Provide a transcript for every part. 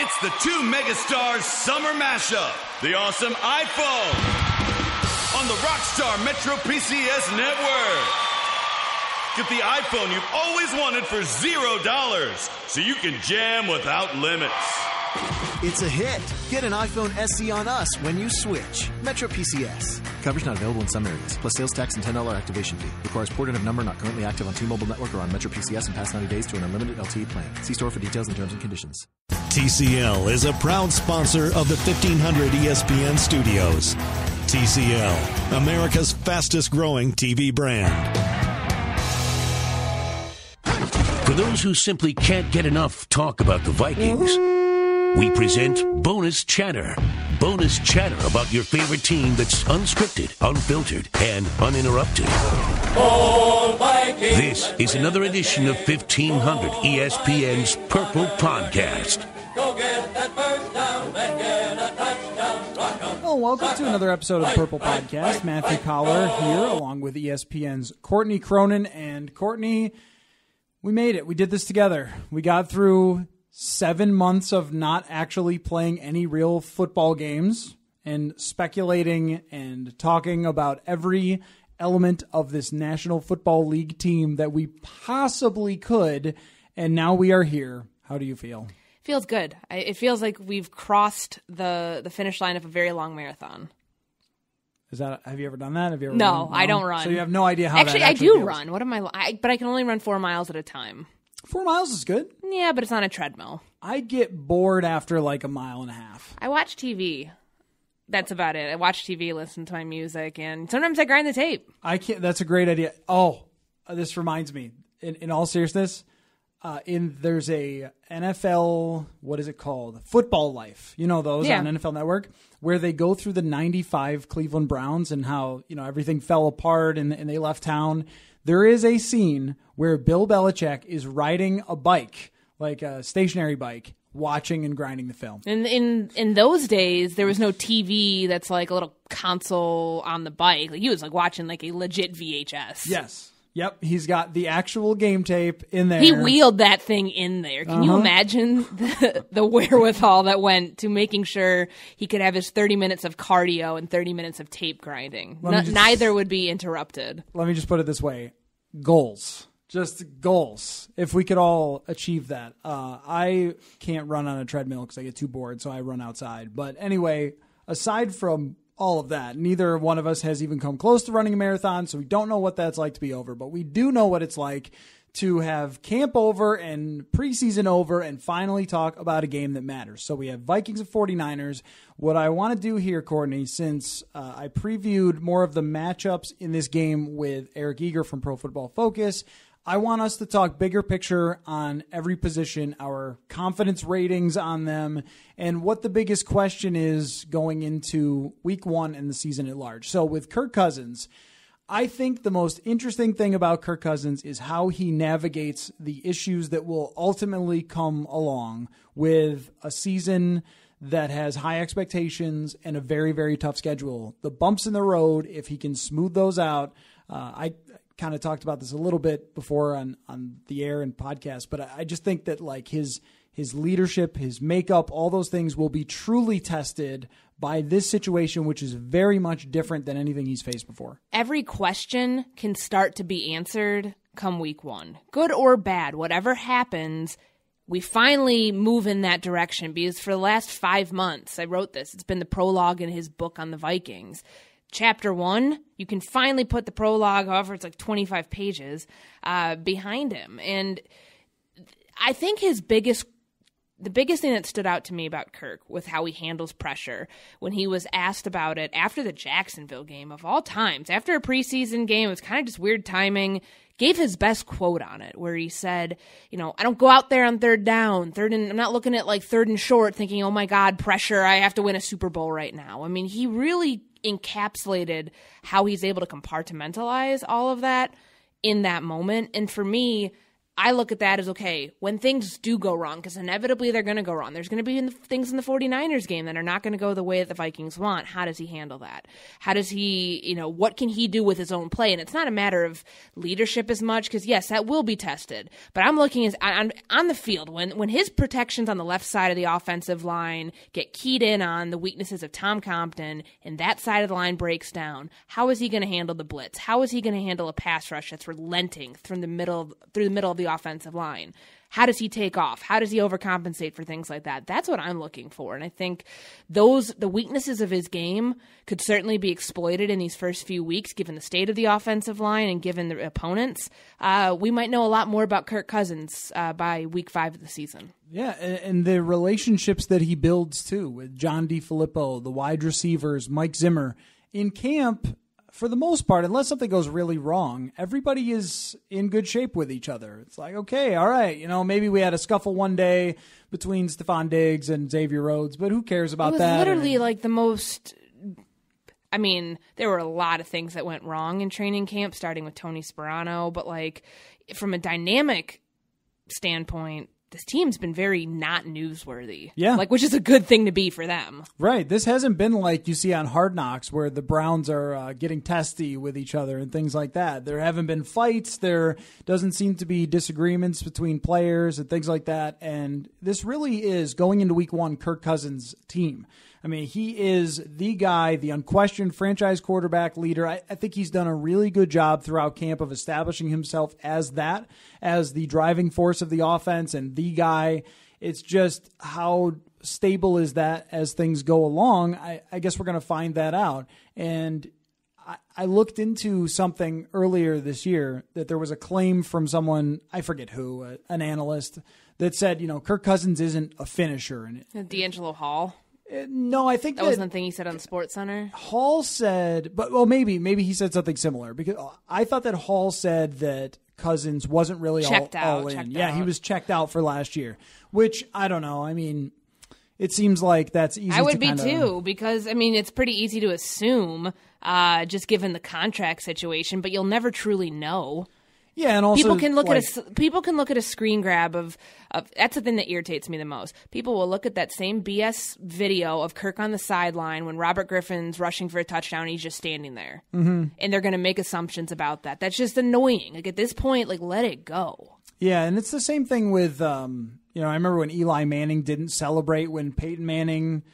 It's the two megastars summer mashup. The awesome iPhone on the Rockstar Metro PCS network. Get the iPhone you've always wanted for $0 so you can jam without limits. It's a hit. Get an iPhone SE on us when you switch. Metro PCS. Coverage not available in some areas, plus sales tax and $10 activation fee. Requires port of number not currently active on T-Mobile network or on Metro PCS in past 90 days to an unlimited LTE plan. See store for details and terms and conditions. TCL is a proud sponsor of the 1500 ESPN studios. TCL, America's fastest growing TV brand. For those who simply can't get enough talk about the Vikings, we present Bonus Chatter. Bonus chatter about your favorite team that's unscripted, unfiltered, and uninterrupted. This is another edition of 1500 ESPN's Purple Podcast. Go get that first down and get a touchdown. Rock 'em. Well, welcome to another episode of Purple Podcast. Matthew Coller here, along with ESPN's Courtney Cronin. And Courtney, we made it. We did this together. We got through 7 months of not actually playing any real football games and speculating and talking about every element of this National Football League team that we possibly could. And now we are here. How do you feel? Feels good. It feels like we've crossed the finish line of a very long marathon. Have you ever done that? Have you ever No, run? I don't run. So you have no idea how actually, that I do feels. run. What am but I can only run 4 miles at a time. 4 miles is good. Yeah, but it's on a treadmill. I get bored after like a mile and a half. I watch TV. That's about it. I watch TV, listen to my music, and sometimes I grind the tape. I can't. That's a great idea. Oh, this reminds me. In all seriousness, there's a NFL. What is it called? Football Life. You know those on NFL Network, where they go through the '95 Cleveland Browns and how everything fell apart and they left town. There is a scene where Bill Belichick is riding a bike, like a stationary bike, watching and grinding the film. And in those days, there was no TV that's like a little console on the bike. Like, he was like watching like a legit VHS. Yes. Yep. He's got the actual game tape in there. He wheeled that thing in there. Can you imagine the wherewithal that went to making sure he could have his 30 minutes of cardio and 30 minutes of tape grinding? Neither would be interrupted. Let me just put it this way. Goals. Just goals. If we could all achieve that. I can't run on a treadmill because I get too bored, so I run outside. But anyway, aside from all of that, neither one of us has even come close to running a marathon, so we don't know what that's like to be over. But we do know what it's like to have camp over and preseason over and finally talk about a game that matters. So we have Vikings and 49ers. What I want to do here, Courtney, since I previewed more of the matchups in this game with Eric Eager from Pro Football Focus, I want us to talk bigger picture on every position, our confidence ratings on them, and what the biggest question is going into week 1 and the season at large. So with Kirk Cousins, I think the most interesting thing about Kirk Cousins is how he navigates the issues that will ultimately come along with a season that has high expectations and a very, very tough schedule. The bumps in the road, if he can smooth those out, I kind of talked about this a little bit before on the air and podcast, but I just think that like his leadership, his makeup, all those things will be truly tested by this situation, which is very much different than anything he's faced before. Every question can start to be answered come week 1. Good or bad, whatever happens, we finally move in that direction, because for the last 5 months, I wrote this, it's been the prologue in his book on the Vikings. Chapter 1, you can finally put the prologue, however it's like 25 pages, behind him. And I think the biggest thing that stood out to me about Kirk with how he handles pressure, when he was asked about it after the Jacksonville game of all times, after a preseason game, it was kind of just weird timing, gave his best quote on it, where he said, I don't go out there on third down, I'm not looking at like third and short thinking, oh my God, pressure, I have to win a Super Bowl right now. I mean, he really encapsulated how he's able to compartmentalize all of that in that moment. And for me, I look at that as, okay, when things do go wrong, because inevitably they're going to go wrong. There's going to be things in the 49ers game that are not going to go the way that the Vikings want. How does he handle that? How does he, what can he do with his own play? And it's not a matter of leadership as much, because, yes, that will be tested. But I'm looking on the field, when his protections on the left side of the offensive line get keyed in on the weaknesses of Tom Compton, and that side of the line breaks down, how is he going to handle the blitz? How is he going to handle a pass rush that's relenting through the middle of the offensive line? How does he take off? How does he overcompensate for things like that? That's what I'm looking for. And I think the weaknesses of his game could certainly be exploited in these first few weeks, given the state of the offensive line and given the opponents. We might know a lot more about Kirk Cousins by week 5 of the season. Yeah, and the relationships that he builds, too, with John DeFilippo, the wide receivers, Mike Zimmer. In camp, for the most part, unless something goes really wrong, everybody is in good shape with each other. It's like, okay, all right, maybe we had a scuffle one day between Stephon Diggs and Xavier Rhodes, but who cares about that? It was literally like the most... I mean, there were a lot of things that went wrong in training camp, starting with Tony Sperano, but from a dynamic standpoint, this team's been very not newsworthy. Yeah. Which is a good thing to be for them. Right. This hasn't been like you see on Hard Knocks where the Browns are getting testy with each other and things like that. There haven't been fights. There doesn't seem to be disagreements between players and things like that. And this really is, going into week 1, Kirk Cousins' team. I mean, he is the guy, the unquestioned franchise quarterback leader. I think he's done a really good job throughout camp of establishing himself as the driving force of the offense and the guy. It's just how stable is that as things go along? I guess we're going to find that out. And I looked into something earlier this year that there was a claim from someone, I forget who, an analyst, that said, Kirk Cousins isn't a finisher. D'Angelo Hall? No, I think that wasn't the thing he said on the Sports Center. Hall said, maybe he said something similar, because I thought that Hall said that Cousins wasn't really all in. Yeah, he was checked out for last year, which I don't know. I mean, it seems like that's easy. I would be too, because it's pretty easy to assume, just given the contract situation, but you'll never truly know. Yeah, and also people can look at a screen grab of that's the thing that irritates me the most. People will look at that same BS video of Kirk on the sideline when Robert Griffin's rushing for a touchdown and he's just standing there. Mm-hmm. And they're going to make assumptions about that. That's just annoying. At this point, let it go. Yeah, and it's the same thing with I remember when Eli Manning didn't celebrate when Peyton Manning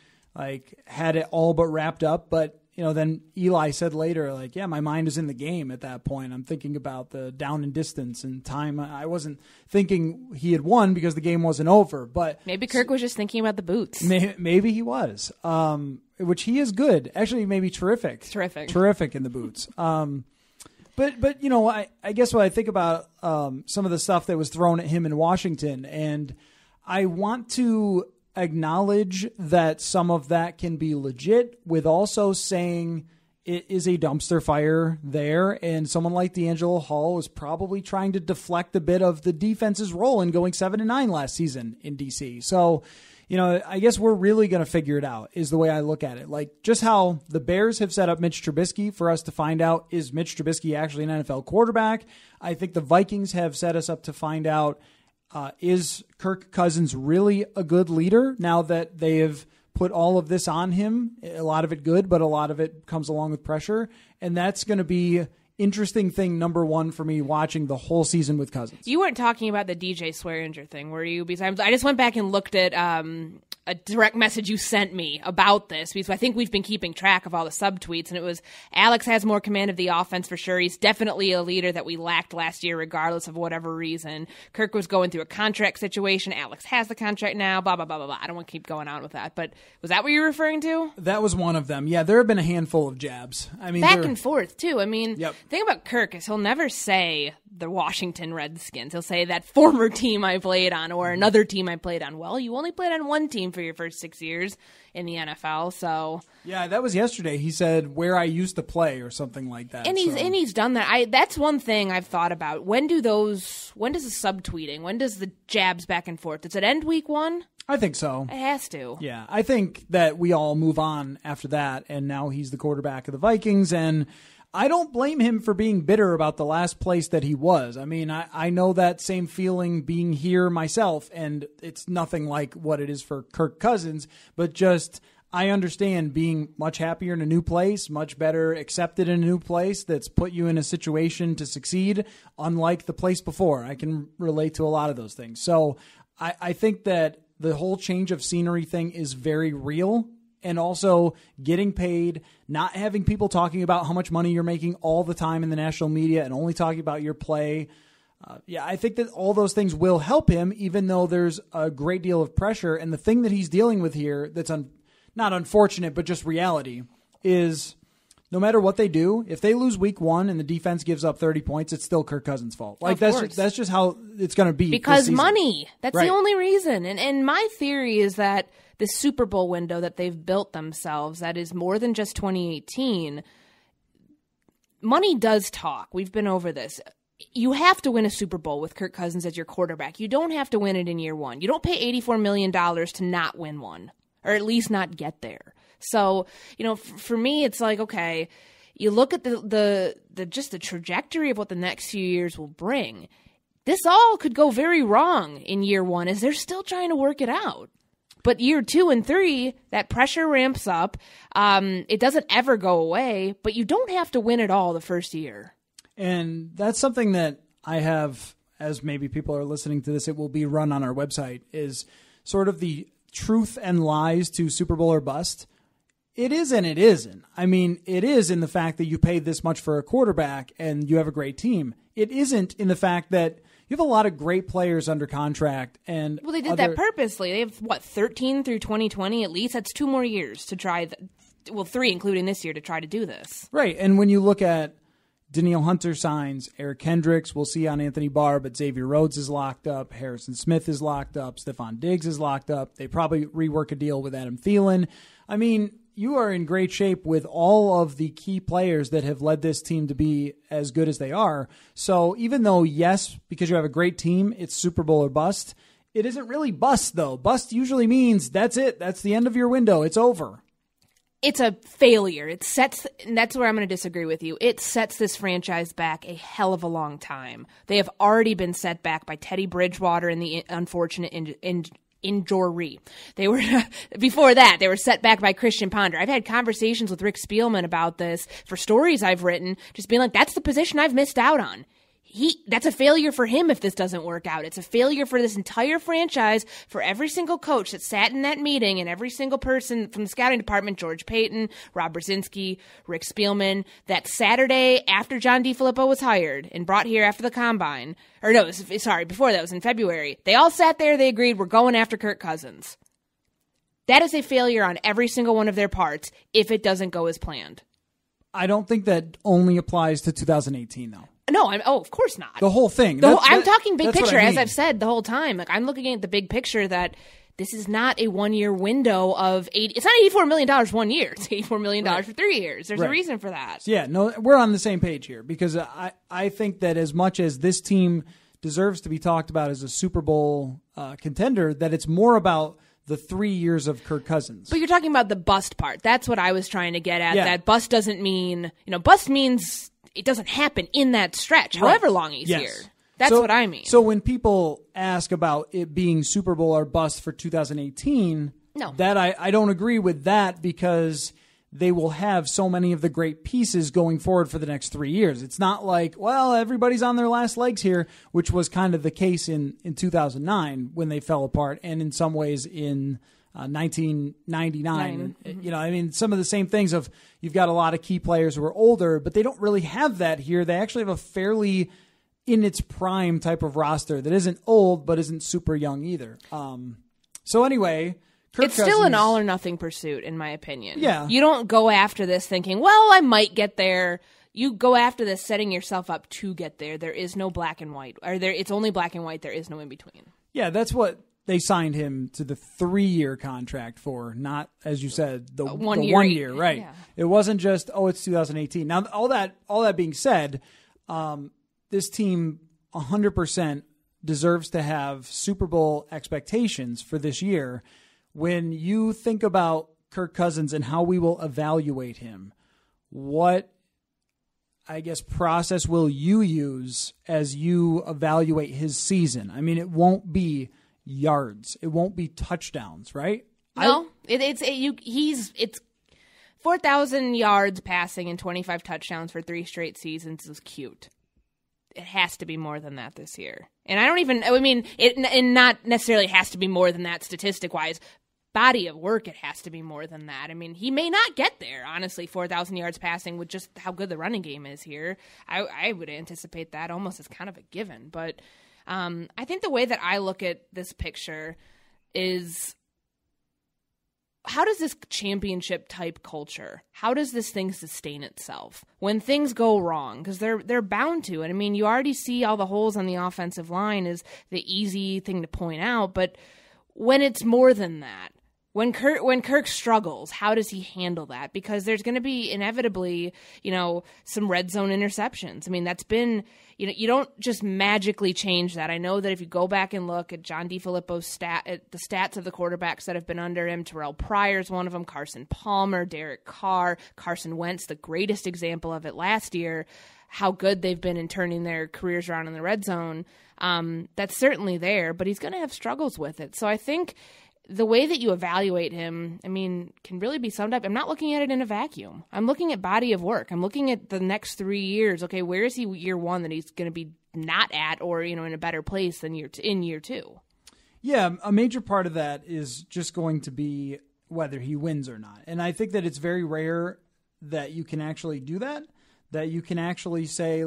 had it all but wrapped up, but then Eli said later, my mind is in the game at that point. I'm thinking about the down and distance and time. I wasn't thinking he had won because the game wasn't over. But maybe Kirk was just thinking about the boots. Maybe he was, which he is good. Actually, maybe terrific. Terrific in the boots. But I guess when I think about some of the stuff that was thrown at him in Washington, and I want to acknowledge that some of that can be legit, with also saying it is a dumpster fire there, and someone like D'Angelo Hall was probably trying to deflect a bit of the defense's role in going 7-9 last season in DC. So, I guess we're really going to figure it out, is the way I look at it. Just how the Bears have set up Mitch Trubisky for us to find out, is Mitch Trubisky actually an NFL quarterback? I think the Vikings have set us up to find out, is Kirk Cousins really a good leader now that they have put all of this on him? A lot of it good, but a lot of it comes along with pressure. And that's going to be interesting thing number 1 for me watching the whole season with Cousins. You weren't talking about the DJ Swearinger thing, were you? Because I just went back and looked at a direct message you sent me about this, because I think we've been keeping track of all the subtweets, and it was, Alex has more command of the offense for sure. He's definitely a leader that we lacked last year regardless of whatever reason. Kirk was going through a contract situation. Alex has the contract now, blah, blah, blah, blah, blah. I don't want to keep going on with that, but was that what you were referring to? That was one of them. Yeah, there have been a handful of jabs. Back and forth, too. Yep. The thing about Kirk is he'll never say the Washington Redskins. He'll say that former team I played on or another team I played on. Well, you only played on one team for your first 6 years in the NFL, so... Yeah, that was yesterday. He said where I used to play or something like that. And he's done that. That's one thing I've thought about. When does the subtweeting, when does the jabs back and forth? Does it end week 1? I think so. It has to. Yeah, I think that we all move on after that, and now he's the quarterback of the Vikings, and I don't blame him for being bitter about the last place that he was. I mean, I know that same feeling being here myself, and it's nothing like what it is for Kirk Cousins, but just I understand being much happier in a new place, much better accepted in a new place that's put you in a situation to succeed, unlike the place before. I can relate to a lot of those things. So I think that the whole change of scenery thing is very real. And also getting paid, not having people talking about how much money you're making all the time in the national media and only talking about your play. I think that all those things will help him, even though there's a great deal of pressure. And the thing that he's dealing with here that's not unfortunate, but just reality, is no matter what they do, if they lose week 1 and the defense gives up 30 points, it's still Kirk Cousins' fault. Like that's just how it's going to be. Because money. That's right. The only reason. And my theory is that the Super Bowl window that they've built themselves, that is more than just 2018, money does talk. We've been over this. You have to win a Super Bowl with Kirk Cousins as your quarterback. You don't have to win it in year 1. You don't pay $84 million to not win one, or at least not get there. So, for me, it's like, okay, you look at the just the trajectory of what the next few years will bring. This all could go very wrong in year 1 as they're still trying to work it out. But year 2 and 3, that pressure ramps up. It doesn't ever go away, but you don't have to win it all the first year. And that's something that I have, as maybe people are listening to this, it will be run on our website, is sort of the truth and lies to Super Bowl or bust. It is and it isn't. I mean, it is in the fact that you paid this much for a quarterback and you have a great team. It isn't in the fact that you have a lot of great players under contract. And well, they did that purposely. They have, 13 through 2020 at least? That's 2 more years to try, 3 including this year, to try to do this. Right, and when you look at Danielle Hunter signs, Eric Kendricks, we'll see on Anthony Barr, but Xavier Rhodes is locked up, Harrison Smith is locked up, Stephon Diggs is locked up. They probably rework a deal with Adam Thielen. I mean, you are in great shape with all of the key players that have led this team to be as good as they are. So even though, yes, because you have a great team, it's Super Bowl or bust, it isn't really bust, though. Bust usually means that's it. That's the end of your window. It's over. It's a failure. And that's where I'm going to disagree with you. It sets this franchise back a hell of a long time. They have already been set back by Teddy Bridgewater and the unfortunate injury. They were before that. They were set back by Christian Ponder. I've had conversations with Rick Spielman about this for stories I've written, just being like, "That's the position I've missed out on." That's a failure for him if this doesn't work out. It's a failure for this entire franchise, for every single coach that sat in that meeting and every single person from the scouting department, George Payton, Rob Brzezinski, Rick Spielman, that Saturday after John DeFilippo was hired and brought here after the combine, before that was in February. They all sat there, they agreed, we're going after Kirk Cousins. That is a failure on every single one of their parts if it doesn't go as planned. I don't think that only applies to 2018, though. No, of course not. The whole thing. I'm talking big picture, as I've said the whole time. Like, I'm looking at the big picture that this is not a 1-year window of it's not $84 million 1 year. It's $84 million for 3 years. There's a reason for that. Yeah, no, we're on the same page here because I think that as much as this team deserves to be talked about as a Super Bowl contender, that it's more about the 3 years of Kirk Cousins. But you're talking about the bust part. That's what I was trying to get at. Yeah. That bust doesn't mean, bust means it doesn't happen in that stretch, however long he's here. That's what I mean. So when people ask about it being Super Bowl or bust for 2018, that I don't agree with that because they will have so many of the great pieces going forward for the next 3 years. It's not like, well, everybody's on their last legs here, which was kind of the case in 2009 when they fell apart, and in some ways in 1999. Mm-hmm. Some of the same things of you've got a lot of key players who are older, but they don't really have that here. They actually have a fairly in its prime type of roster that isn't old, but isn't super young either. So anyway, Kirk Cousins, still an all or nothing pursuit, in my opinion. Yeah. You don't go after this thinking, well, I might get there. You go after this setting yourself up to get there. There is no black and white. It's only black and white. There is no in between. Yeah, that's what they signed him to the 3-year contract for, not, as you said, the 1 year, right? Yeah. It wasn't just, it's 2018. Now, all that being said, this team 100% deserves to have Super Bowl expectations for this year. When you think about Kirk Cousins and how we will evaluate him, what I guess, process will you use as you evaluate his season? I mean, it won't be yards. It won't be touchdowns, right? No, it's 4,000 yards passing and 25 touchdowns for 3 straight seasons is cute. It has to be more than that this year. And it not necessarily has to be more than that statistic-wise. Body of work, it has to be more than that. I mean, he may not get there, honestly, 4,000 yards passing with just how good the running game is here. I would anticipate that almost as kind of a given. But I think the way that I look at this picture is, how does this championship type culture, how does this thing sustain itself when things go wrong? Because they're bound to. And I mean, you already see all the holes on the offensive line is the easy thing to point out. But when it's more than that, when Kirk struggles, how does he handle that? Because there's going to be inevitably, some red zone interceptions. I mean, that's been, you don't just magically change that. I know that if you go back and look at John DeFilippo's at the stats of the quarterbacks that have been under him, Terrell Pryor's one of them, Carson Palmer, Derek Carr, Carson Wentz, the greatest example of it last year, how good they've been in turning their careers around in the red zone. That's certainly there, but he's going to have struggles with it. So I think the way that you evaluate him, can really be summed up. I'm not looking at it in a vacuum. I'm looking at body of work. I'm looking at the next 3 years. Okay, where is he year one that he's going to be not at or, in a better place than in year two? Yeah, a major part of that is just going to be whether he wins or not. And I think that it's very rare that you can actually do that you can actually say,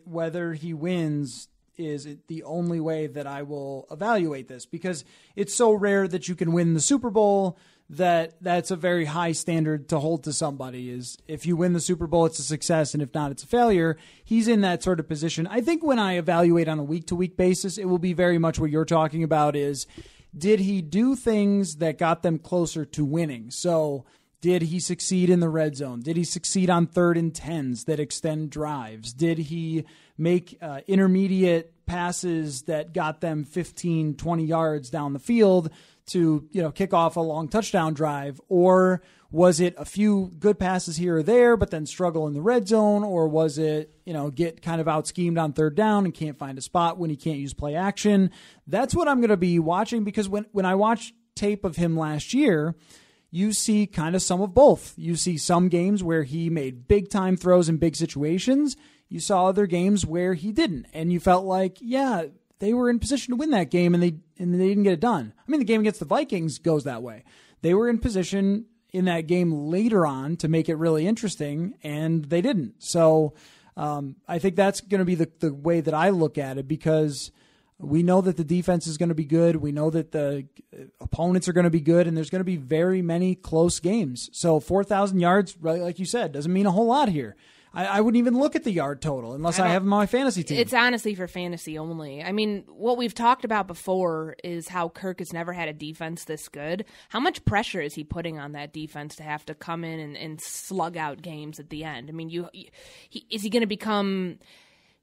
whether he wins is the only way that I will evaluate this, because it's so rare that you can win the Super Bowl that's a very high standard to hold to somebody. Is if you win the Super Bowl, it's a success, and if not, it's a failure. He's in that sort of position. I think when I evaluate on a week-to-week basis, it will be very much what you're talking about is, did he do things that got them closer to winning? So did he succeed in the red zone? Did he succeed on 3rd and 10s that extend drives? Did he make intermediate passes that got them 15, 20 yards down the field to, kick off a long touchdown drive? Or was it a few good passes here or there, but then struggle in the red zone? Or was it, get kind of out schemed on 3rd down and can't find a spot when he can't use play action? That's what I'm going to be watching, because when I watched tape of him last year, you see kind of some of both. You see some games where he made big-time throws in big situations. You saw other games where he didn't, and you felt like, yeah, they were in position to win that game, and they didn't get it done. I mean, the game against the Vikings goes that way. They were in position in that game later on to make it really interesting, and they didn't. So I think that's going to be the way that I look at it, because we know that the defense is going to be good. We know that the opponents are going to be good, and there's going to be very many close games. So 4,000 yards, like you said, doesn't mean a whole lot here. I wouldn't even look at the yard total unless I have him on my fantasy team. It's honestly for fantasy only. I mean, what we've talked about before is how Kirk has never had a defense this good. How much pressure is he putting on that defense to have to come in and slug out games at the end? I mean, is he going to become...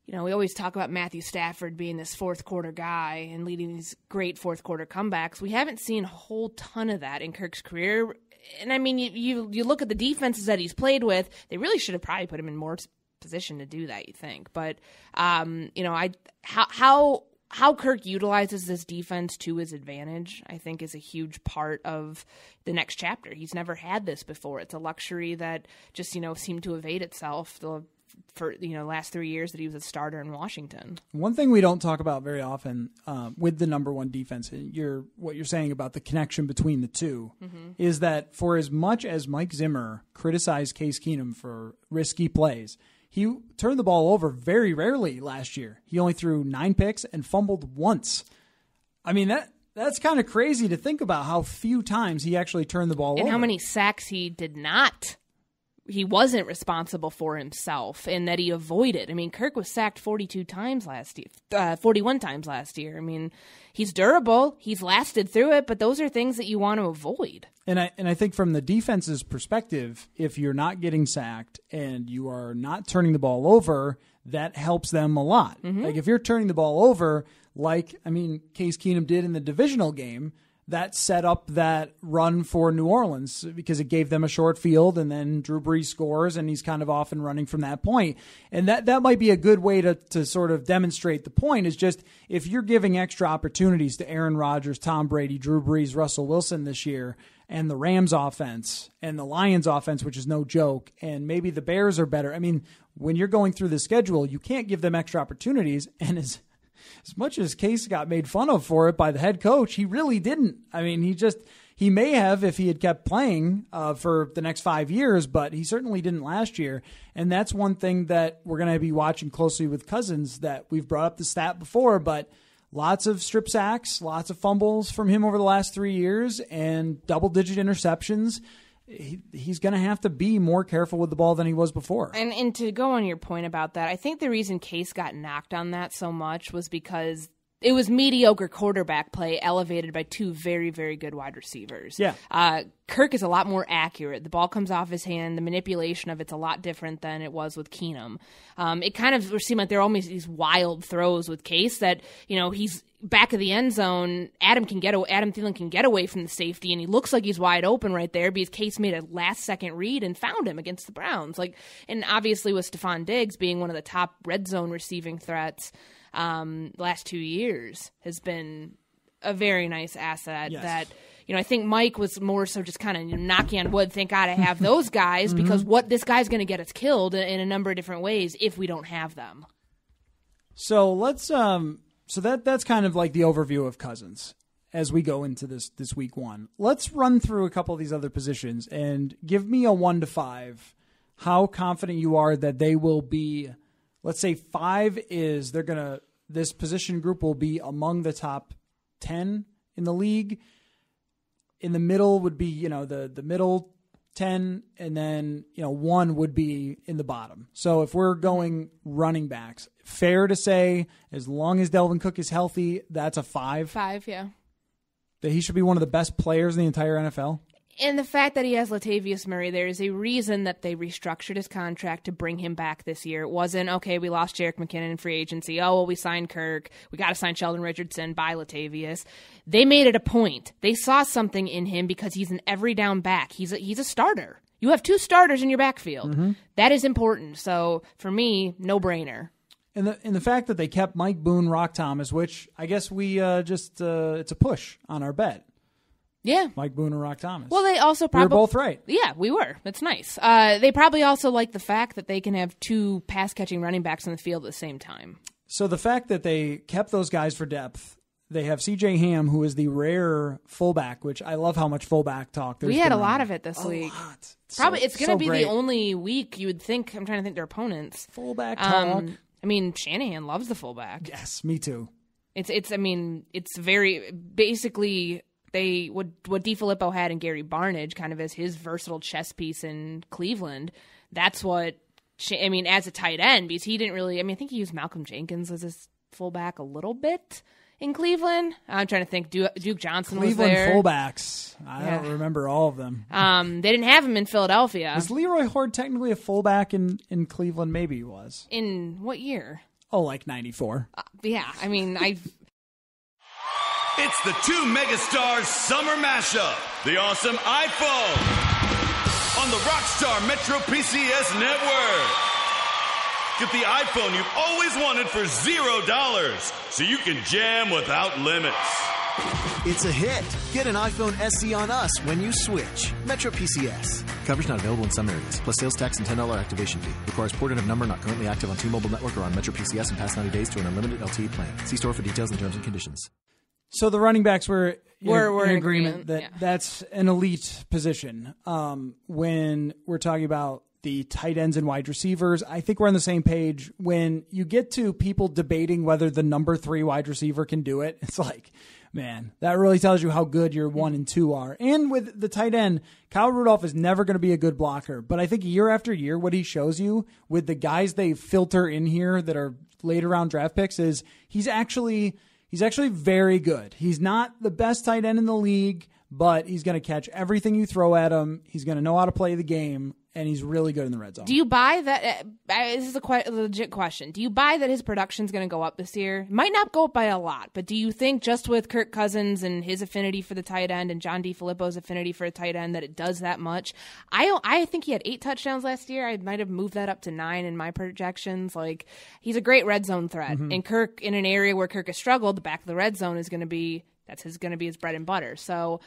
we always talk about Matthew Stafford being this fourth quarter guy and leading these great fourth quarter comebacks. We haven't seen a whole ton of that in Kirk's career. And I mean, you look at the defenses that he's played with, they really should have probably put him in more position to do that, you think. But, how Kirk utilizes this defense to his advantage, I think, is a huge part of the next chapter. He's never had this before. It's a luxury that just, seemed to evade itself for last 3 years that he was a starter in Washington. One thing we don't talk about very often with the number one defense, what you're saying about the connection between the two, is that for as much as Mike Zimmer criticized Case Keenum for risky plays, he turned the ball over very rarely last year. He only threw 9 picks and fumbled once. I mean, that's kind of crazy to think about how few times he actually turned the ball over. And how many sacks he wasn't responsible for himself, and that he avoided. I mean, Kirk was sacked 41 times last year. I mean, he's durable. He's lasted through it, but those are things that you want to avoid. And I think from the defense's perspective, if you're not getting sacked and you are not turning the ball over, that helps them a lot. Like if you're turning the ball over, Case Keenum did in the divisional game, that set up that run for New Orleans because it gave them a short field, and then Drew Brees scores, and he's kind of off and running from that point. And that might be a good way to sort of demonstrate the point, is just if you're giving extra opportunities to Aaron Rodgers, Tom Brady, Drew Brees, Russell Wilson this year, and the Rams offense and the Lions offense, which is no joke, and maybe the Bears are better. I mean, when you're going through the schedule, you can't give them extra opportunities, and as much as Case got made fun of for it by the head coach, he really didn't. I mean, he may have if he had kept playing for the next 5 years, but he certainly didn't last year. And that's one thing that we're going to be watching closely with Cousins, that we've brought up the stat before, but lots of strip sacks, lots of fumbles from him over the last 3 years, and double-digit interceptions. He's going to have to be more careful with the ball than he was before. And to go on your point about that, I think the reason Case got knocked on that so much was because it was mediocre quarterback play elevated by two very, very good wide receivers. Yeah. Kirk is a lot more accurate. The ball comes off his hand. The manipulation of it's a lot different than it was with Keenum. It kind of seemed like there are almost these wild throws with Case that, he's back of the end zone. Adam Thielen can get away from the safety, and he looks like he's wide open right there because Case made a last-second read and found him against the Browns. And obviously with Stephon Diggs being one of the top red zone receiving threats last 2 years has been a very nice asset. Yes. That I think Mike was more so just kind of knocking on wood. Thank God I have those guys because what this guy's going to get us killed in a number of different ways if we don't have them. So let's so that's kind of like the overview of Cousins as we go into this week one. Let's run through a couple of these other positions and give me a 1 to 5 how confident you are that they will be. Let's say 5 is this position group will be among the top 10 in the league. In the middle would be, the middle 10, and then, 1 would be in the bottom. So if we're going running backs, fair to say, as long as Delvin Cook is healthy, that's a 5. 5, yeah. That he should be one of the best players in the entire NFL? And the fact that he has Latavius Murray, there is a reason that they restructured his contract to bring him back this year. It wasn't, okay, we lost Jerick McKinnon in free agency. Oh, well, we signed Kirk. We got to sign Sheldon Richardson. Bye, Latavius. They made it a point. They saw something in him because he's an every down back. He's a starter. You have 2 starters in your backfield. Mm-hmm. That is important. So, for me, no-brainer. And the fact that they kept Mike Boone, Rock Thomas, which I guess we it's a push on our bet. Yeah. Mike Boone and Rock Thomas. Well, they also probably... We were both right. Yeah, we were. That's nice. They probably also like the fact that they can have 2 pass-catching running backs on the field at the same time. So the fact that they kept those guys for depth, they have C.J. Ham, who is the rare fullback, which I love how much fullback talk there's We had a lot of it this week. Probably, it's going to be great. the only week you would think... I'm trying to think their opponents. Fullback talk. Shanahan loves the fullback. Yes, me too. It's very... Basically... what DiFilippo had in Gary Barnidge kind of as his versatile chess piece in Cleveland, that's what, as a tight end, because he didn't really, I think he used Malcolm Jenkins as his fullback a little bit in Cleveland. I'm trying to think, Duke Johnson Cleveland was there. fullbacks. I don't remember all of them. They didn't have him in Philadelphia. Was Leroy Hoard technically a fullback in Cleveland? Maybe he was. In what year? Oh, like 94. It's the 2 megastars summer mashup, the awesome iPhone, on the Rockstar Metro PCS network. Get the iPhone you've always wanted for $0, so you can jam without limits. It's a hit. Get an iPhone SE on us when you switch. Metro PCS. Coverage not available in some areas, plus sales tax and $10 activation fee. Requires port-in of number not currently active on T-Mobile network or on Metro PCS in past 90 days to an unlimited LTE plan. See store for details and terms and conditions. So the running backs were in agreement that yeah. That's an elite position. When we're talking about the tight ends and wide receivers, I think we're on the same page. When you get to people debating whether the number 3 wide receiver can do it, it's like, man, that really tells you how good your 1 and 2 are. And with the tight end, Kyle Rudolph is never going to be a good blocker. But I think year after year, what he shows you with the guys they filter in here that are later round draft picks is he's actually very good. He's not the best tight end in the league, but he's going to catch everything you throw at him. He's going to know how to play the game. and he's really good in the red zone. Do you buy that? This is a legit question. Do you buy that his production's going to go up this year? It might not go up by a lot, but do you think just with Kirk Cousins and his affinity for the tight end and John DeFilippo's affinity for a tight end that it does that much? I think he had 8 touchdowns last year. I might have moved that up to 9 in my projections. Like, he's a great red zone threat. And Kirk, in an area where Kirk has struggled, the back of the red zone is going to be his bread and butter. So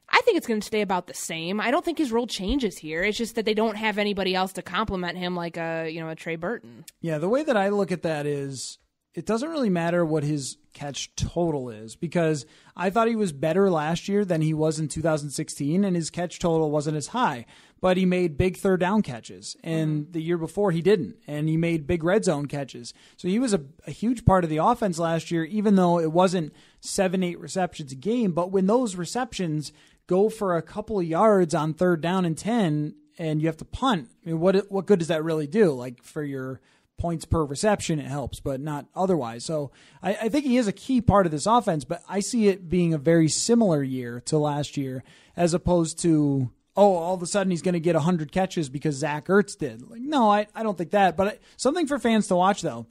I think it's going to stay about the same. I don't think his role changes here. It's just that they don't have anybody else to complement him like a Trey Burton. Yeah, the way that I look at that is it doesn't really matter what his catch total is, because I thought he was better last year than he was in 2016, and his catch total wasn't as high. But he made big third down catches, and the year before he didn't, and he made big red zone catches. So he was a huge part of the offense last year, even though it wasn't 7-8 receptions a game. But when those receptions go for a couple of yards on third down and 10, and you have to punt, I mean, what good does that really do? Like, for your points per reception, it helps, but not otherwise. So I think he is a key part of this offense, but I see it being a very similar year to last year, as opposed to, all of a sudden he's going to get 100 catches because Zach Ertz did. Like, no, I don't think that. But something for fans to watch, though.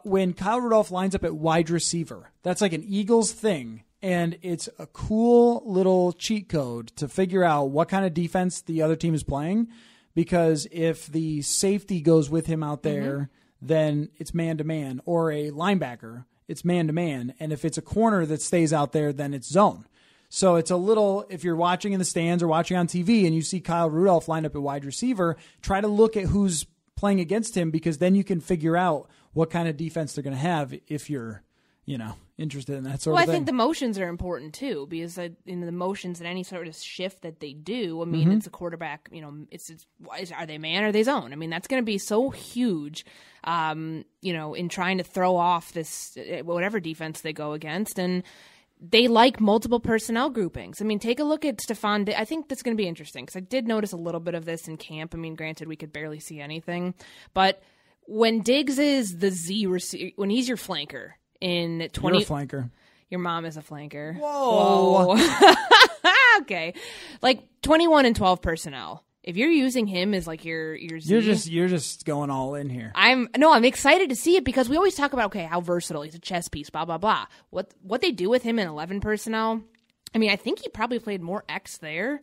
When Kyle Rudolph lines up at wide receiver, that's like an Eagles thing. And it's a cool little cheat code to figure out what kind of defense the other team is playing. Because if the safety goes with him out there, then it's man-to-man. Or a linebacker, it's man-to-man. And if it's a corner that stays out there, then it's zone. So it's a little, if you're watching in the stands or watching on TV and you see Kyle Rudolph lined up at wide receiver, try to look at who's playing against him, because then you can figure out what kind of defense they're going to have if you're, interested in that sort of thing. Well, I think the motions are important too, because in the motions and any sort of shift that they do, I mean, it's a quarterback, are they man or are they zone? I mean, that's going to be so huge, in trying to throw off this, whatever defense they go against. And they like multiple personnel groupings. I mean, take a look at Stephon. I think that's going to be interesting, because I did notice a little bit of this in camp. I mean, granted, we could barely see anything, but when Diggs is the Z receiver, when he's your flanker in 20, you're a flanker. Your mom is a flanker. Whoa. Okay, like 21 and 12 personnel. If you're using him as like your Z, you're just going all in here. I'm excited to see it, because we always talk about, okay, how versatile, he's a chess piece, blah blah blah. What they do with him in 11 personnel, I mean, I think he probably played more X there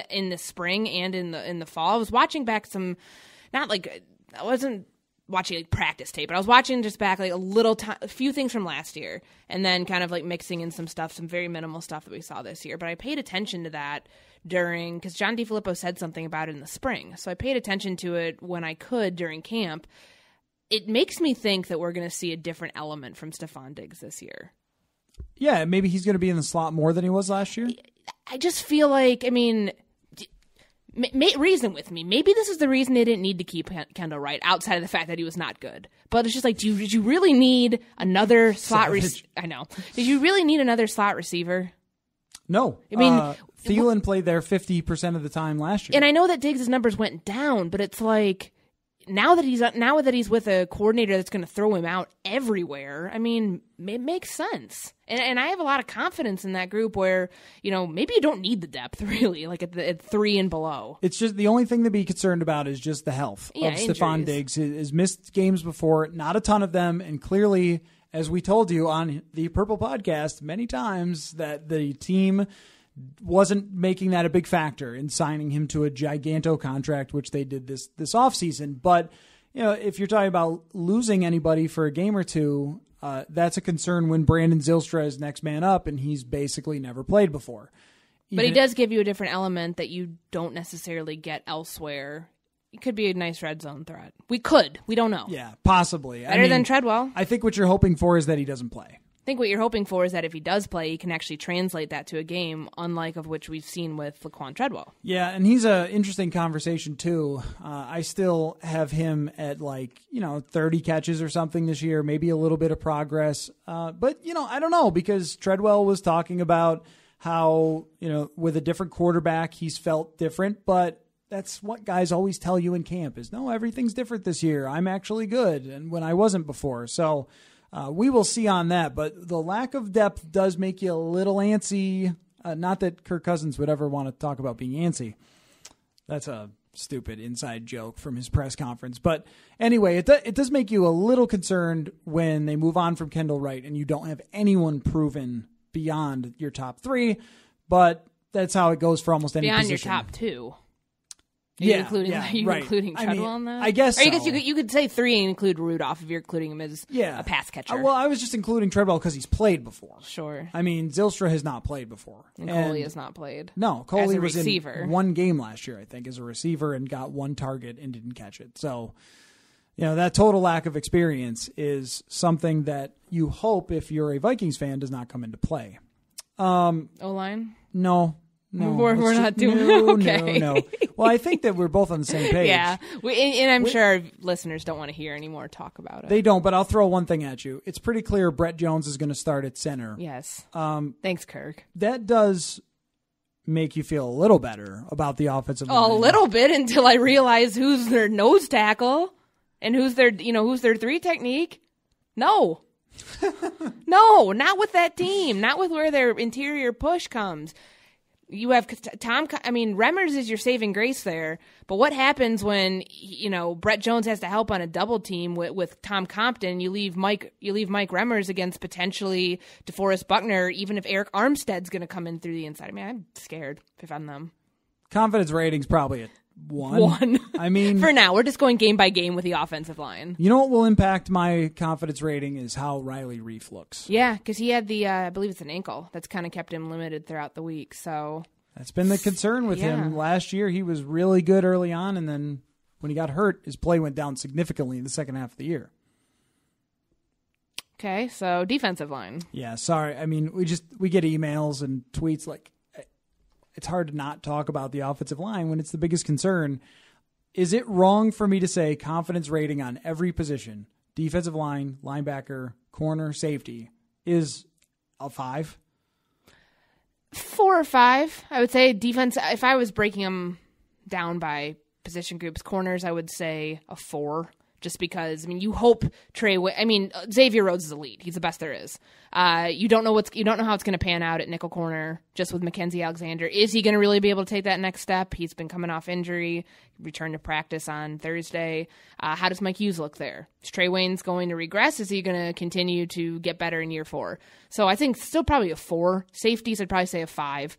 in the spring and in the fall. I was watching back some, not like I wasn't watching like practice tape, but I was watching just back like a few things from last year, and then kind of like mixing in some stuff, some very minimal stuff that we saw this year. But I paid attention to that because John DeFilippo said something about it in the spring. So I paid attention to it when I could during camp. It makes me think that we're going to see a different element from Stephon Diggs this year. Yeah, maybe he's going to be in the slot more than he was last year. I just feel like, I mean, reason with me. Maybe this is the reason they didn't need to keep Kendall Wright, outside of the fact that he was not good. But it's just like, did you really need another slot receiver? I know. Did you really need another slot receiver? No. I mean, Thielen played there 50% of the time last year. And I know that Diggs' numbers went down, but it's like, now that he's with a coordinator that's going to throw him out everywhere, I mean, it makes sense. And I have a lot of confidence in that group where, maybe you don't need the depth, really, like at 3 and below. It's just the only thing to be concerned about is just the health of Stephon Diggs. He's missed games before, not a ton of them, and clearly, as we told you on the Purple Podcast many times, that the team wasn't making that a big factor in signing him to a giganto contract, which they did this offseason. But, if you're talking about losing anybody for a game or two, that's a concern when Brandon Zylstra is next man up, and he's basically never played before. But he does give you a different element that you don't necessarily get elsewhere. It could be a nice red zone threat. We don't know. Yeah, possibly. Better than Treadwell. I think what you're hoping for is that he doesn't play. I think what you're hoping for is that if he does play, he can actually translate that to a game, unlike of which we've seen with Laquan Treadwell. Yeah, and he's an interesting conversation, too. I still have him at 30 catches or something this year, maybe a little bit of progress. But, I don't know, because Treadwell was talking about how, with a different quarterback, he's felt different, but that's what guys always tell you in camp is, no, everything's different this year. I'm actually good, and when I wasn't before. So we will see on that, but the lack of depth does make you a little antsy. Not that Kirk Cousins would ever want to talk about being antsy. That's a stupid inside joke from his press conference. But anyway, it does make you a little concerned when they move on from Kendall Wright and you don't have anyone proven beyond your top 3. But that's how it goes for almost any beyond position. Your top 2. Are Yeah, you including, yeah, are you right. including Treadwell in that? I guess Or I so. guess you could say 3 and include Rudolph if you're including him as a pass catcher. Well, I was just including Treadwell because he's played before. Sure. I mean, Zylstra has not played before. And Coley has not played. No, Coley was receiver. in one game last year, I think, as a receiver and got one target and didn't catch it. So, that total lack of experience is something that you hope, if you're a Vikings fan, does not come into play. O-line? No. We're not doing okay. No. Well, I think that we're both on the same page. Yeah. And I'm sure our listeners don't want to hear any more talk about it. They don't, but I'll throw one thing at you. It's pretty clear Brett Jones is going to start at center. Yes. Thanks, Kirk. That does make you feel a little better about the offensive line. A little bit, until I realize who's their nose tackle and who's their 3 technique. No. No, not with that team. Not with where their interior push comes. You have Remmers is your saving grace there. But what happens when, Brett Jones has to help on a double team with Tom Compton? You leave Mike Remmers against potentially DeForest Buckner, even if Eric Armstead's going to come in through the inside. I mean, I'm scared if I'm them. Confidence rating's probably at 1. 1. I mean, for now, we're just going game by game with the offensive line. You know what will impact my confidence rating is how Riley Reif looks. Yeah, because he had I believe it's an ankle that's kind of kept him limited throughout the week. So that's been the concern with him. Last year, he was really good early on, and then when he got hurt, his play went down significantly in the second half of the year. Okay, so defensive line. Yeah, sorry. I mean, we get emails and tweets like, it's hard to not talk about the offensive line when it's the biggest concern. Is it wrong for me to say confidence rating on every position, defensive line, linebacker, corner, safety, is a 5? 4 or 5, I would say. Defense, if I was breaking them down by position groups, corners, I would say a 4. Just because, you hope Xavier Rhodes is elite. He's the best there is. You don't know how it's going to pan out at nickel corner just with Mackenzie Alexander. Is he going to really be able to take that next step? He's been coming off injury, returned to practice on Thursday. How does Mike Hughes look there? Is Trey Waynes going to regress? Is he going to continue to get better in year 4? So I think still probably a 4. Safeties, I'd probably say a 5.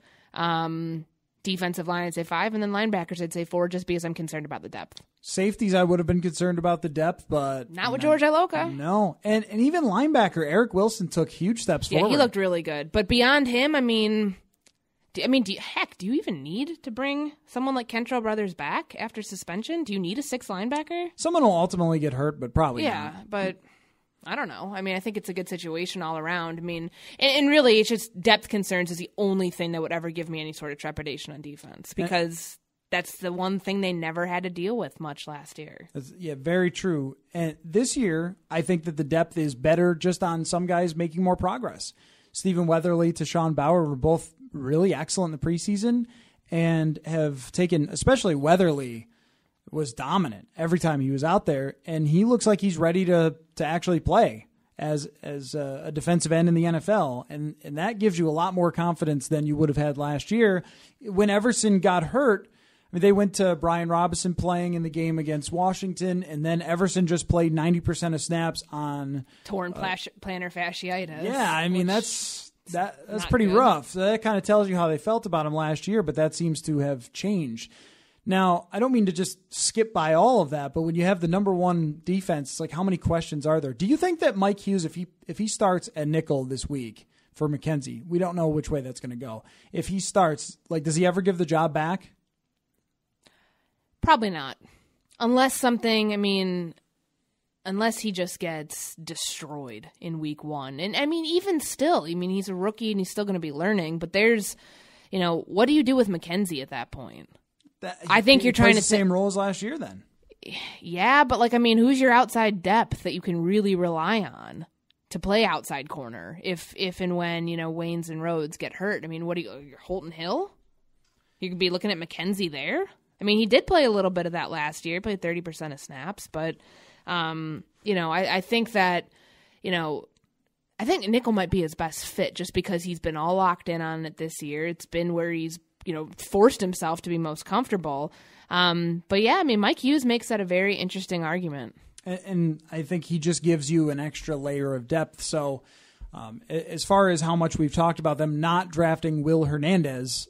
Defensive line, I'd say 5, and then linebackers, I'd say 4, just because I'm concerned about the depth. Safeties, I would have been concerned about the depth, but not with George Iloka. No, and even linebacker Eric Wilson took huge steps forward. Yeah, he looked really good. But beyond him, do you even need to bring someone like Kentrell Brothers back after suspension? Do you need a 6th linebacker? Someone will ultimately get hurt, but probably not. But I don't know. I think it's a good situation all around. And really, it's just depth concerns is the only thing that would ever give me any sort of trepidation on defense, because that's the one thing they never had to deal with much last year. Yeah, very true. And this year, I think that the depth is better just on some guys making more progress. Stephen Weatherly to Sean Bauer were both really excellent in the preseason and have taken, especially Weatherly, was dominant every time he was out there, and he looks like he's ready to actually play as a defensive end in the NFL, and that gives you a lot more confidence than you would have had last year. When Everson got hurt, they went to Brian Robinson playing in the game against Washington, and then Everson just played 90% of snaps on torn plantar fasciitis. Yeah, that's pretty rough. So that kind of tells you how they felt about him last year, but that seems to have changed. Now, I don't mean to just skip by all of that, but when you have the number 1 defense, it's like, how many questions are there? Do you think that Mike Hughes, if he starts at nickel this week for McKenzie, we don't know which way that's going to go. If he starts, does he ever give the job back? Probably not. Unless he just gets destroyed in week 1. And even still, he's a rookie and he's still going to be learning, but there's, what do you do with McKenzie at that point? I think you're trying to the same role as last year then. Yeah, but who's your outside depth that you can really rely on to play outside corner if and when, Waynes and Rhodes get hurt? What do you're Holton Hill? You could be looking at McKenzie there. He did play a little bit of that last year, played 30% of snaps, but I think that, I think nickel might be his best fit just because he's been all locked in on it this year. It's been where he's forced himself to be most comfortable. But yeah, I mean, Mike Hughes makes that a very interesting argument. And I think he just gives you an extra layer of depth. So as far as how much we've talked about them not drafting Will Hernandez,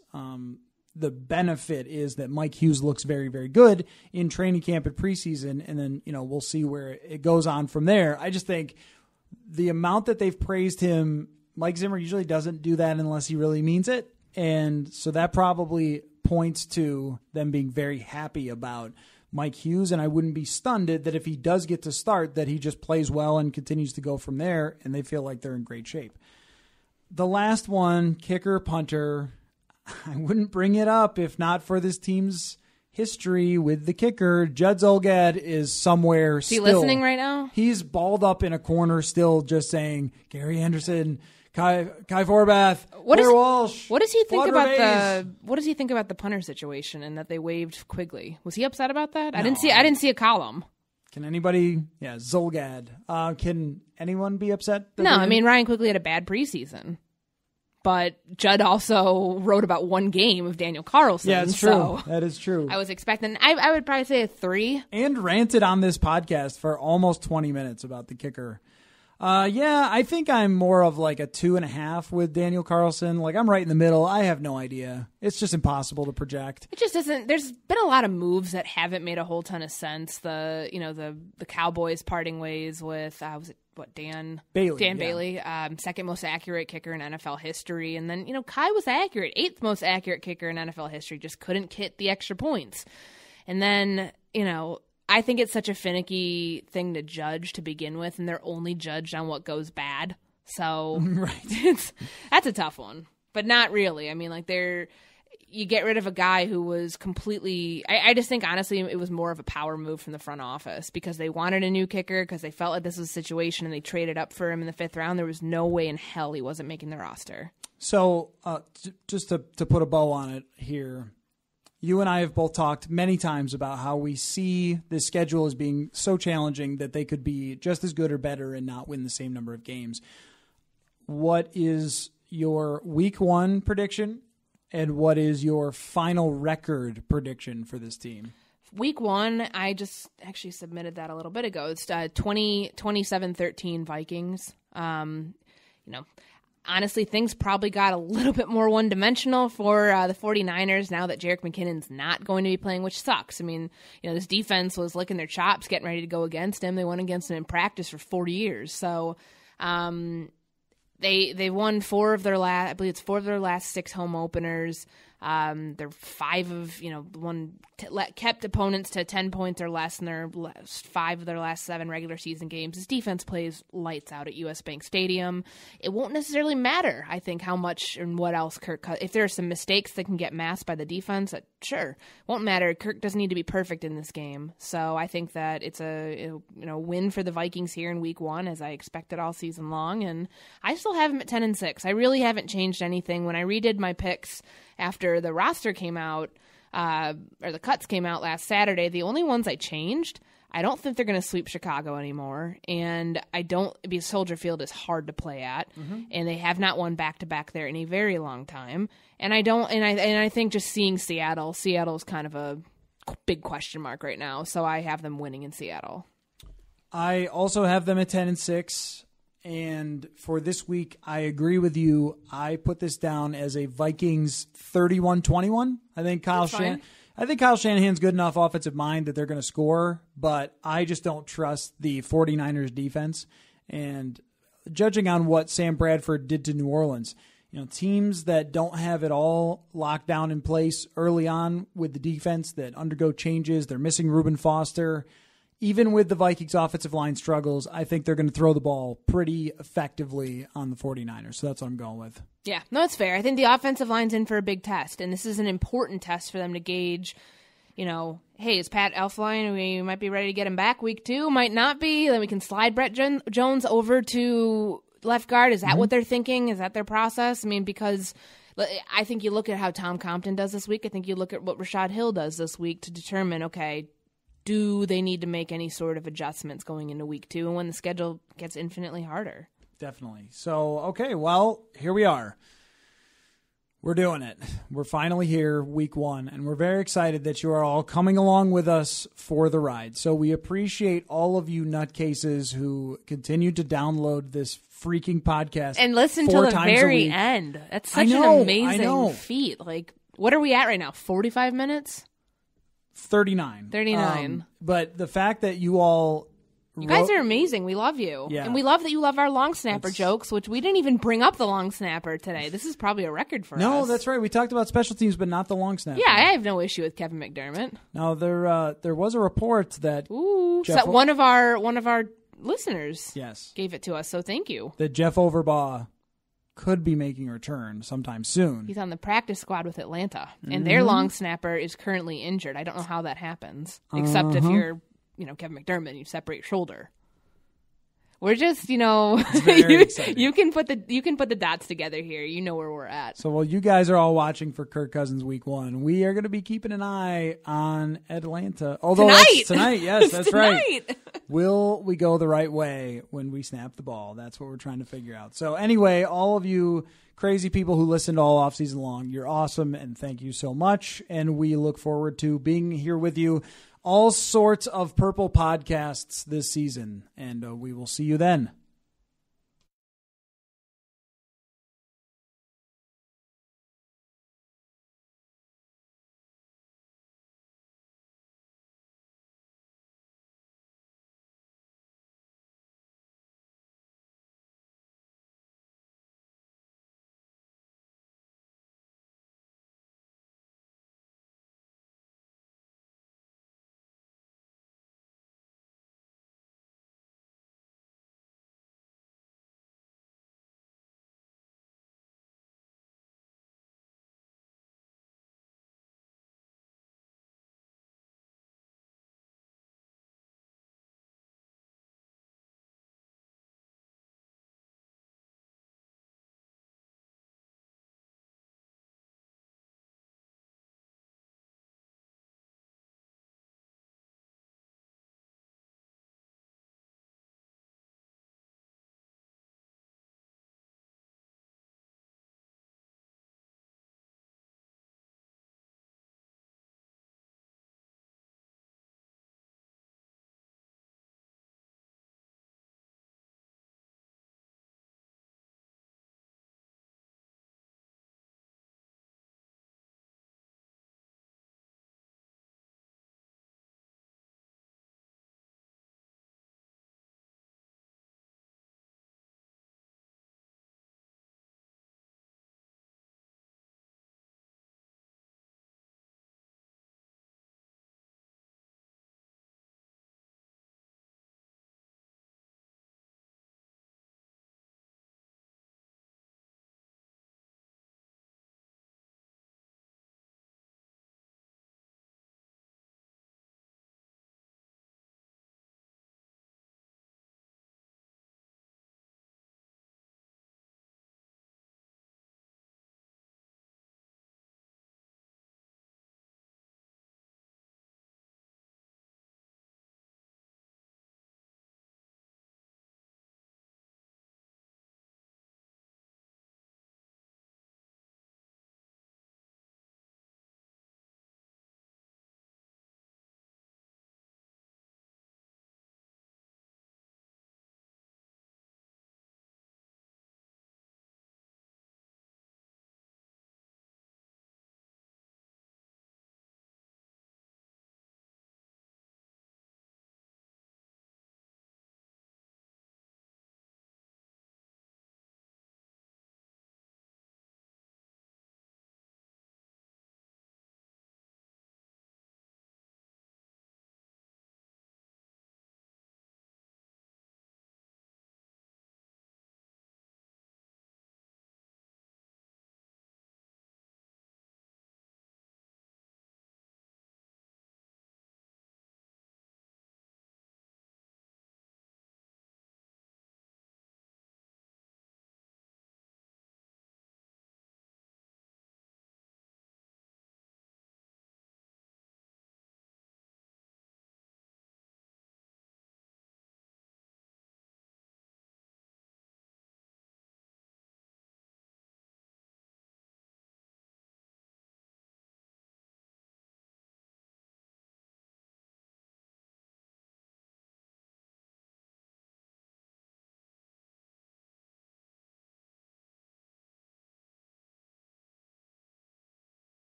the benefit is that Mike Hughes looks very, very good in training camp and preseason, and then we'll see where it goes on from there. I just think the amount that they've praised him, Mike Zimmer usually doesn't do that unless he really means it, and so that probably points to them being very happy about Mike Hughes, and I wouldn't be stunned that if he does get to start, that he just plays well and continues to go from there, and they feel like they're in great shape. The last one, kicker, punter, I wouldn't bring it up if not for this team's history with the kicker. Judd Zulgad is somewhere Is he still listening right now? He's balled up in a corner still just saying, Gary Anderson, Kai Forbath, Blair Walsh. What does he think about Bays. What does he think about the punter situation and that they waived Quigley? Was he upset about that? No, I didn't see a column. Can anybody? Yeah, Zulgad. Can anyone be upset? No, I mean Ryan Quigley had a bad preseason, but Judd also wrote about one game of Daniel Carlson. Yeah, it's true. So that is true. I was expecting. I would probably say a 3. And ranted on this podcast for almost 20 minutes about the kicker. Yeah, I think I'm more of like a 2.5 with Daniel Carlson. Like I'm right in the middle. I have no idea. It's just impossible to project. It just isn't. There's been a lot of moves that haven't made a whole ton of sense. The Cowboys parting ways with Dan Bailey. Dan Bailey, second most accurate kicker in NFL history, and then Kai was accurate, 8th most accurate kicker in NFL history, just couldn't hit the extra points. And then I think it's such a finicky thing to judge to begin with, and they're only judged on what goes bad. So right. That's a tough one, but not really. I mean, you get rid of a guy who was completely. I just think honestly it was more of a power move from the front office because they wanted a new kicker because they felt like this was a situation and they traded up for him in the 5th round. There was no way in hell he wasn't making the roster. So just to put a bow on it here. You and I have both talked many times about how we see this schedule as being so challenging that they could be just as good or better and not win the same number of games. What is your week 1 prediction, and what is your final record prediction for this team? Week 1, I just actually submitted that a little bit ago. It's 27-13 Vikings. Honestly, things probably got a little bit more one-dimensional for the 49ers now that Jerick McKinnon's not going to be playing, which sucks. I mean, this defense was licking their chops, getting ready to go against him. They went against him in practice for 40 years. So they won 4 of their last, I believe it's 4 of their last 6 home openers. They're 5 of, one kept opponents to 10 points or less in their 5 of their last 7 regular season games. This defense plays lights out at US Bank Stadium. It won't necessarily matter, I think, how much and what else Kirk Cousins. If there are some mistakes that can get masked by the defense, sure, won't matter. Kirk doesn't need to be perfect in this game. So I think that it's a win for the Vikings here in week 1, as I expected all season long. And I still have them at 10-6. I really haven't changed anything. When I redid my picks after the roster came out, or the cuts came out last Saturday, the only ones I changed, I don't think they're going to sweep Chicago anymore, and because Soldier Field is hard to play at, and they have not won back-to-back there in a very long time, and I think just seeing Seattle's kind of a big question mark right now, so I have them winning in Seattle. I also have them at 10-6. And for this week, I agree with you. I put this down as a Vikings 31-21. I think Kyle Shanahan's good enough offensive mind that they're going to score, but I just don't trust the 49ers defense. And judging on what Sam Bradford did to New Orleans, teams that don't have it all locked down in place early on with the defense that undergo changes, they're missing Reuben Foster. Even with the Vikings' offensive line struggles, I think they're going to throw the ball pretty effectively on the 49ers. So that's what I'm going with. Yeah, no, it's fair. I think the offensive line's in for a big test, and this is an important test for them to gauge, hey, is Pat Elflein, we might be ready to get him back week 2, might not be. Then we can slide Brett Jones over to left guard. Is that what they're thinking? Is that their process? I mean, because I think you look at how Tom Compton does this week. I think you look at what Rashad Hill does this week to determine, okay, do they need to make any sort of adjustments going into week 2 and when the schedule gets infinitely harder? Definitely. So, okay, well, here we are. We're doing it. We're finally here, week 1, and we're very excited that you are all coming along with us for the ride. So we appreciate all of you nutcases who continue to download this freaking podcast and listen till the very end. That's such an amazing feat. Like, what are we at right now? 45 minutes? 39. 39. But the fact that you all... You guys are amazing. We love you. Yeah. And we love that you love our long snapper jokes, which we didn't even bring up the long snapper today. This is probably a record for us. No, that's right. We talked about special teams, but not the long snapper. Yeah, I have no issue with Kevin McDermott. Now, there was a report that... So one of our listeners yes. gave it to us, so thank you. That Jeff Overbaugh could be making a return sometime soon. He's on the practice squad with Atlanta, and their long snapper is currently injured. I don't know how that happens, except if you're... Kevin McDermott, you separate your shoulder. We're just, you can put the dots together here. You know where we're at. So while you guys are all watching for Kirk Cousins week 1, we are going to be keeping an eye on Atlanta. Although tonight, yes, that's right. Will we go the right way when we snap the ball? That's what we're trying to figure out. So anyway, all of you crazy people who listened all offseason long, you're awesome, and thank you so much. And we look forward to being here with you. All sorts of Purple podcasts this season, and we will see you then.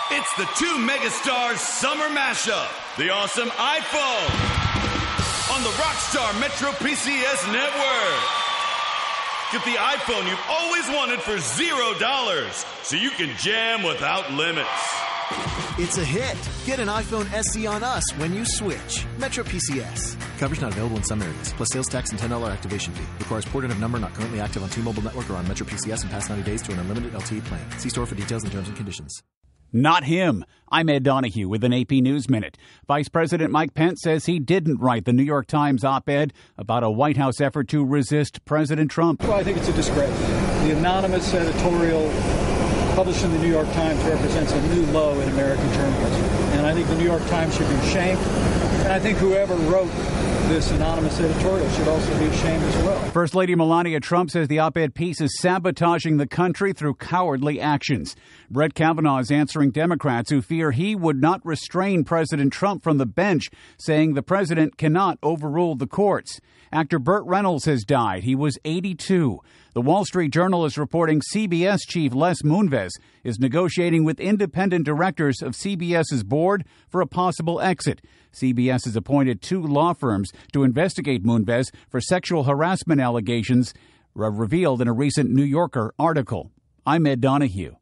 It's the two megastars summer mashup, the awesome iPhone on the Rockstar Metro PCS network. Get the iPhone you've always wanted for $0, so you can jam without limits. It's a hit. Get an iPhone SE on us when you switch. Metro PCS. Coverage not available in some areas, plus sales tax and $10 activation fee. Requires ported of number not currently active on T-Mobile network or on Metro PCS in past 90 days to an unlimited LTE plan. See store for details and terms and conditions. Not him. I'm Ed Donahue with an AP News Minute. Vice President Mike Pence says he didn't write the New York Times op-ed about a White House effort to resist President Trump. Well, I think it's a disgrace. The anonymous editorial published in the New York Times represents a new low in American journalism. And I think the New York Times should be ashamed. And I think whoever wrote this anonymous editorial should also be ashamed as well. First Lady Melania Trump says the op-ed piece is sabotaging the country through cowardly actions. Brett Kavanaugh is answering Democrats who fear he would not restrain President Trump from the bench, saying the president cannot overrule the courts. Actor Burt Reynolds has died. He was 82. The Wall Street Journal is reporting CBS chief Les Moonves is negotiating with independent directors of CBS's board for a possible exit. CBS has appointed 2 law firms to investigate Moonves for sexual harassment allegations revealed in a recent New Yorker article. I'm Ed Donahue.